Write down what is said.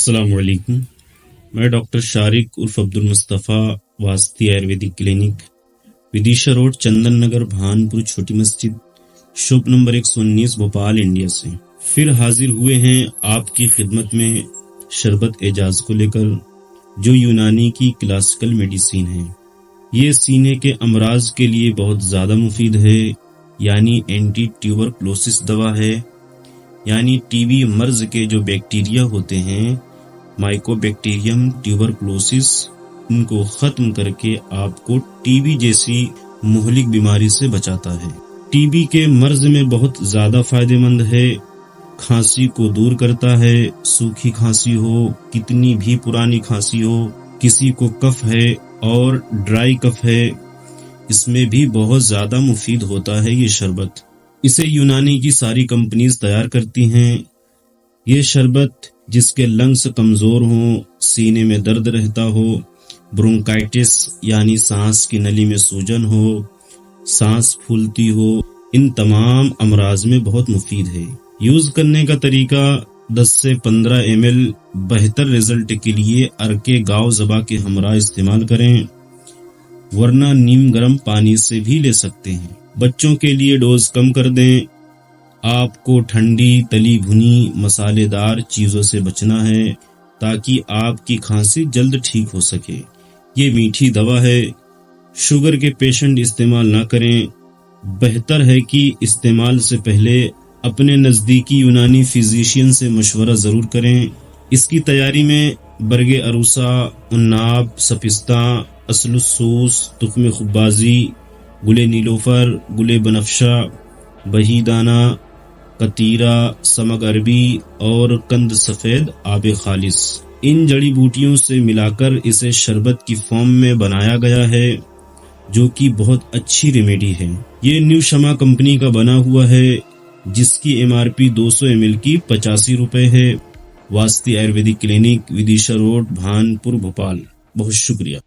السلام علیکم. میں ڈاکٹر شارق عرف عبد المصطفیٰ واسطی آیورویدک کلینک ودیشا روڈ چندن نگر بھانپور چھوٹی مسجد شاپ نمبر 119 بھوپال انڈیا سے پھر حاضر ہوئے ہیں آپ کی خدمت میں شربت اعجاز کو لے کر، جو یونانی کی کلاسیکل میڈیسین ہے. یہ سینے کے امراض کے لیے بہت زیادہ مفید ہے، یعنی اینٹی ٹیوبرکلوسس دوا ہے. یعنی ٹی بی مرض کے جو بیکٹیریا ہوتے ہیں، مائکو بیکٹیریم ٹیوبرکلوسس، ان کو ختم کر کے آپ کو ٹی بی جیسی مہلک بیماری سے بچاتا ہے. ٹی بی کے مرض میں بہت زیادہ فائدہ مند ہے. کھانسی کو دور کرتا ہے، سوکھی کھانسی ہو، کتنی بھی پرانی کھانسی ہو، کسی کو کف ہے اور ڈرائی کف ہے، اس میں بھی بہت زیادہ مفید ہوتا ہے یہ شربت. اسے یونانی کی ساری کمپنیز تیار کرتی ہیں. یہ شربت جس کے لنگس کمزور ہوں، سینے میں درد رہتا ہو، برونکائٹس یعنی سانس کی نلی میں سوجن ہو، سانس پھولتی ہو، ان تمام امراض میں بہت مفید ہے. یوز کرنے کا طریقہ 10 سے 15 ml بہتر رزلٹ کے لیے ارکے گاؤ زبا کے ہمراہ استعمال کریں، ورنہ نیم گرم پانی سے بھی لے سکتے ہیں. بچوں کے لیے ڈوز کم کر دیں. آپ کو ٹھنڈی تلی بھنی مسالے دار چیزوں سے بچنا ہے تاکہ آپ کی کھانسی جلد ٹھیک ہو سکے. یہ میٹھی دوا ہے، شوگر کے پیشنٹ استعمال نہ کریں. بہتر ہے کہ استعمال سے پہلے اپنے نزدیکی یونانی فزیشین سے مشورہ ضرور کریں. اس کی تیاری میں برگ عروسا، عناب، سپستہ، اصل السوس، تخم خبازی، گل نیلوفر، گل بنفشہ، بہی دانہ، قطیرہ، سمگ عربی اور کند سفید آب خالص، ان جڑی بوٹیوں سے ملا کر اسے شربت کی فارم میں بنایا گیا ہے، جو کہ بہت اچھی ریمیڈی ہے. یہ نیو شمع کمپنی کا بنا ہوا ہے، جس کی MRP 200 ml کی 85 روپے ہے. واسطی آیورویدک کلینک ودیشا روڈ بھانپور بھوپال. بہت شکریہ.